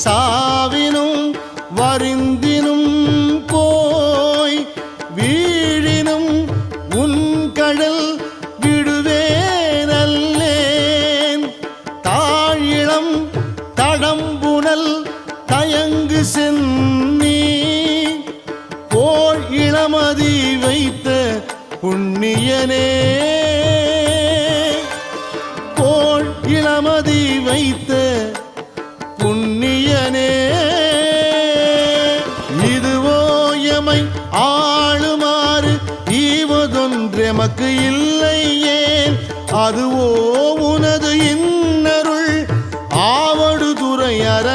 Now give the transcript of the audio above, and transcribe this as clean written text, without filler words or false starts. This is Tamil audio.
சாவினும் வருந்தினும் போய் வீழினும் உன் கடல் விடுவேனல்லேன். தாழிளம் தடம்புனல் தயங்கு சென்னி போல் இளமதி வைத்த புண்ணியனே, போல் இளமதி வைத்த புண்ணியனே. இதுவோ எமை ஆளுமாறு ஈவதொன்றெமக்கு இல்லையேன், அதுவோ உனது இன்னருள் ஆவடு துறையற